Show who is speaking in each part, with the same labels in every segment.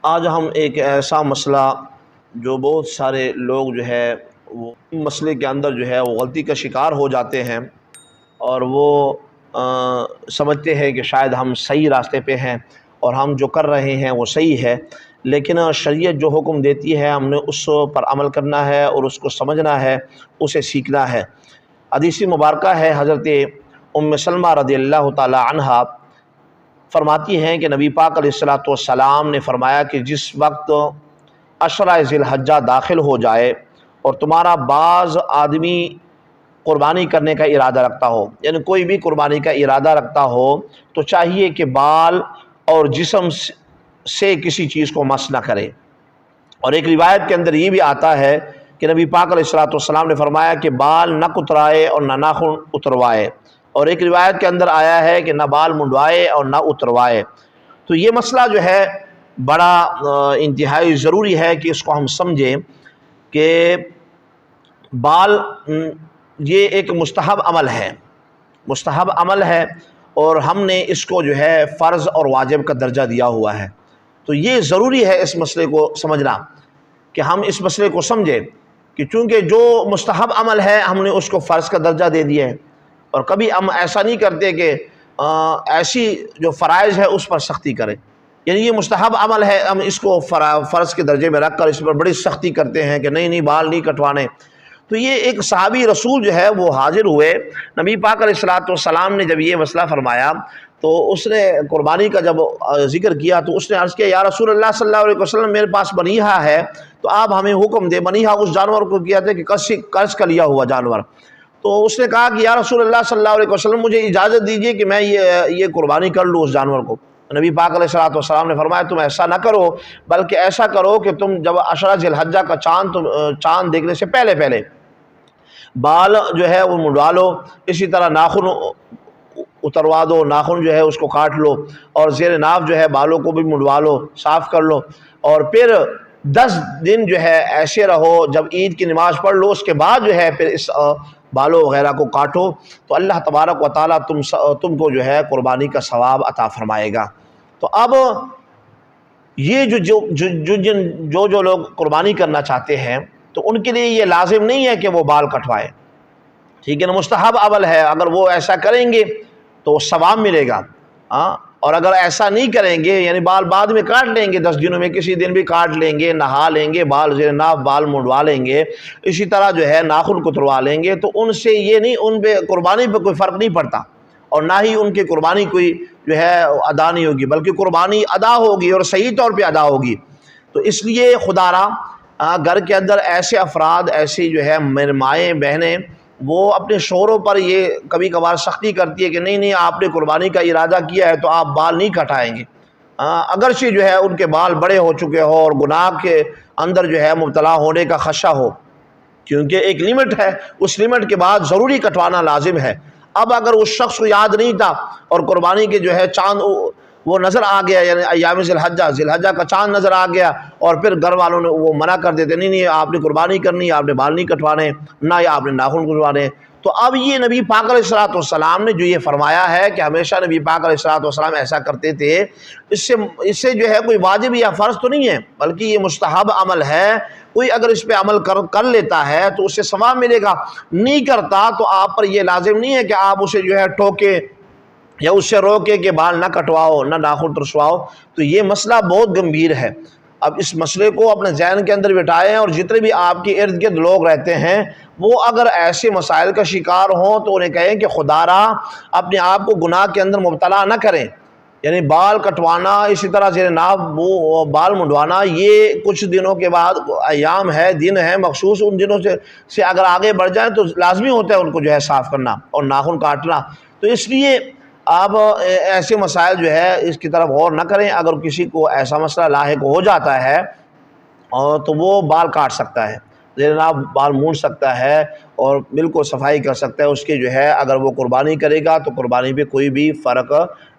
Speaker 1: آج ہم ایک ایسا مسئلہ جو بہت سارے لوگ جو ہے وہ مسئلے کے اندر جو ہے وہ غلطی کا شکار ہو جاتے ہیں، اور وہ سمجھتے ہیں کہ شاید ہم صحیح راستے پہ ہیں اور ہم جو کر رہے ہیں وہ صحیح ہے، لیکن شریعت جو حکم دیتی ہے ہم نے اس پر عمل کرنا ہے اور اس کو سمجھنا ہے، اسے سیکھنا ہے۔ حدیث مبارکہ ہے، حضرت ام سلمہ رضی اللہ تعالی عنہا فرماتی ہیں کہ نبی پاک علیہ الصلوۃ والسلام نے فرمایا کہ جس وقت عشرہ ذی الحجہ داخل ہو جائے اور تمہارا بعض آدمی قربانی کرنے کا ارادہ رکھتا ہو، یعنی کوئی بھی قربانی کا ارادہ رکھتا ہو، تو چاہیے کہ بال اور جسم سے کسی چیز کو مس نہ کرے۔ اور ایک روایت کے اندر یہ بھی آتا ہے کہ نبی پاک علیہ الصلوۃ والسلام نے فرمایا کہ بال نہ کترائے اور نہ ناخن اتروائے، اور ایک روایت کے اندر آیا ہے کہ نہ بال منڈوائے اور نہ اتروائے۔ تو یہ مسئلہ جو ہے بڑا انتہائی ضروری ہے کہ اس کو ہم سمجھیں کہ بال یہ ایک مستحب عمل ہے، مستحب عمل ہے، اور ہم نے اس کو جو ہے فرض اور واجب کا درجہ دیا ہوا ہے۔ تو یہ ضروری ہے اس مسئلے کو سمجھنا، کہ ہم اس مسئلے کو سمجھیں کہ چونکہ جو مستحب عمل ہے ہم نے اس کو فرض کا درجہ دے دیا ہے، اور کبھی ہم ایسا نہیں کرتے کہ ایسی جو فرائض ہے اس پر سختی کریں، یعنی یہ مستحب عمل ہے ہم اس کو فرض کے درجے میں رکھ کر اس پر بڑی سختی کرتے ہیں کہ نہیں بال نہیں کٹوانے۔ تو یہ ایک صحابی رسول جو ہے وہ حاضر ہوئے، نبی پاک علیہ الصلوۃ والسلام نے جب یہ مسئلہ فرمایا تو اس نے قربانی کا جب ذکر کیا تو اس نے عرض کیا، یا رسول اللہ صلی اللہ علیہ وسلم میرے پاس بنیہا ہے، تو آپ ہمیں حکم دے۔ بنیہا اس جانور کو کیا تھا کہ قرض کا لیا ہوا جانور۔ تو اس نے کہا کہ یا رسول اللہ صلی اللہ علیہ وسلم مجھے اجازت دیجیے کہ میں یہ قربانی کر لوں اس جانور کو۔ نبی پاک علیہ الصلوۃ والسلام نے فرمایا تم ایسا نہ کرو، بلکہ ایسا کرو کہ تم جب عشرہ ذی الحجہ کا چاند دیکھنے سے پہلے بال جو ہے وہ منڈوا لو، اسی طرح ناخن اتروا دو، ناخن جو ہے اس کو کاٹ لو، اور زیر ناف جو ہے بالوں کو بھی منڈوا لو، صاف کر لو، اور پھر 10 دن جو ہے ایسے رہو، جب عید کی نماز پڑھ لو اس کے بعد جو ہے پھر اس بالوں وغیرہ کو کاٹو، تو اللہ تبارک و تعالیٰ تم کو جو ہے قربانی کا ثواب عطا فرمائے گا۔ تو اب یہ جو لوگ قربانی کرنا چاہتے ہیں تو ان کے لیے یہ لازم نہیں ہے کہ وہ بال کٹوائے، ٹھیک ہے نا، مستحب عمل ہے، اگر وہ ایسا کریں گے تو ثواب ملے گا، اور اگر ایسا نہیں کریں گے یعنی بال بعد میں کاٹ لیں گے، 10 دنوں میں کسی دن بھی کاٹ لیں گے، نہا لیں گے، بال زیر ناف بال منڈوا لیں گے، اسی طرح جو ہے ناخن کتروا لیں گے، تو ان سے یہ نہیں، ان پہ قربانی پہ کوئی فرق نہیں پڑتا، اور نہ ہی ان کی قربانی کوئی جو ہے ادا نہیں ہوگی، بلکہ قربانی ادا ہوگی اور صحیح طور پہ ادا ہوگی۔ تو اس لیے خدا را گھر کے اندر ایسے افراد، ایسی جو ہے مائیں بہنیں، وہ اپنے شوہروں پر یہ کبھی کبھار سختی کرتی ہے کہ نہیں آپ نے قربانی کا ارادہ کیا ہے تو آپ بال نہیں کٹائیں گے، اگرچہ جو ہے ان کے بال بڑے ہو چکے ہو اور گناہ کے اندر جو ہے مبتلا ہونے کا خدشہ ہو، کیونکہ ایک لمٹ ہے، اس لمٹ کے بعد ضروری کٹوانا لازم ہے۔ اب اگر اس شخص کو یاد نہیں تھا اور قربانی کے جو ہے چاند وہ نظر آ گیا، یعنی ایام ذی الحجہ کا چاند نظر آ گیا، اور پھر گھر والوں نے وہ منع کر دیتے، نہیں آپ نے قربانی کرنی، آپ نے بال نہیں کٹوانے، نہ آپ نے ناخن کٹوانے، تو اب یہ نبی پاک علیہ الصلوۃ والسلام نے جو یہ فرمایا ہے کہ ہمیشہ نبی پاک علیہ الصلوۃ والسلام ایسا کرتے تھے، اس سے جو ہے کوئی واجب یا فرض تو نہیں ہے، بلکہ یہ مستحب عمل ہے۔ کوئی اگر اس پہ عمل کر لیتا ہے تو اس سے ثواب ملے گا، نہیں کرتا تو آپ پر یہ لازم نہیں ہے کہ آپ اسے جو ہے ٹوکے یا اس سے روکے کہ بال نہ کٹواؤ، نہ ناخن ترسواؤ۔ تو یہ مسئلہ بہت گمبھیر ہے۔ اب اس مسئلے کو اپنے ذہن کے اندر بٹھائیں، اور جتنے بھی آپ کے ارد گرد لوگ رہتے ہیں وہ اگر ایسے مسائل کا شکار ہوں تو انہیں کہیں کہ خدا را اپنے آپ کو گناہ کے اندر مبتلا نہ کریں، یعنی بال کٹوانا، اسی طرح زیر ناف بال منڈوانا، یہ کچھ دنوں کے بعد ایام ہے، دن ہے مخصوص، ان دنوں سے اگر آگے بڑھ جائیں تو لازمی ہوتا ہے ان کو جو ہے صاف کرنا اور ناخن کاٹنا۔ تو اس لیے آپ ایسے مسائل جو ہے اس کی طرف غور نہ کریں۔ اگر کسی کو ایسا مسئلہ لاحق ہو جاتا ہے تو وہ بال کاٹ سکتا ہے، زیر ناف بال مونڈ سکتا ہے اور بالکل صفائی کر سکتا ہے اس کے جو ہے، اگر وہ قربانی کرے گا تو قربانی پہ کوئی بھی فرق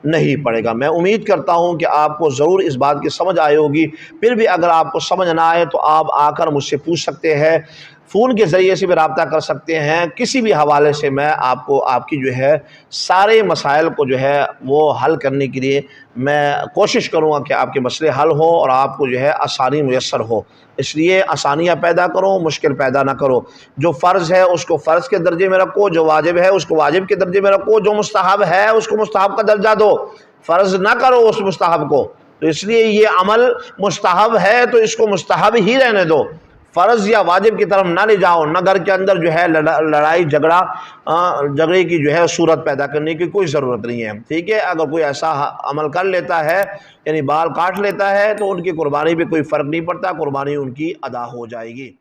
Speaker 1: نہیں پڑے گا۔ میں امید کرتا ہوں کہ آپ کو ضرور اس بات کی سمجھ آئی ہوگی، پھر بھی اگر آپ کو سمجھ نہ آئے تو آپ آ کر مجھ سے پوچھ سکتے ہیں۔ فون کے ذریعے سے بھی رابطہ کر سکتے ہیں، کسی بھی حوالے سے میں آپ کو آپ کی جو ہے سارے مسائل کو جو ہے وہ حل کرنے کے لیے میں کوشش کروں گا کہ آپ کے مسئلے حل ہوں اور آپ کو جو ہے آسانی میسر ہو۔ اس لیے آسانیاں پیدا کرو، مشکل پیدا نہ کرو۔ جو فرض ہے اس کو فرض کے درجے میں رکھو، جو واجب ہے اس کو واجب کے درجے میں رکھو، جو مستحب ہے اس کو مستحب کا درجہ دو، فرض نہ کرو اس مستحب کو۔ تو اس لیے یہ عمل مستحب ہے تو اس کو مستحب ہی رہنے دو، فرض یا واجب کی طرف نہ لے جاؤ، نہ گھر کے اندر جو ہے لڑائی جھگڑے کی جو ہے صورت پیدا کرنے کی کوئی ضرورت نہیں ہے، ٹھیک ہے۔ اگر کوئی ایسا عمل کر لیتا ہے یعنی بال کاٹ لیتا ہے تو ان کی قربانی پہ کوئی فرق نہیں پڑتا، قربانی ان کی ادا ہو جائے گی۔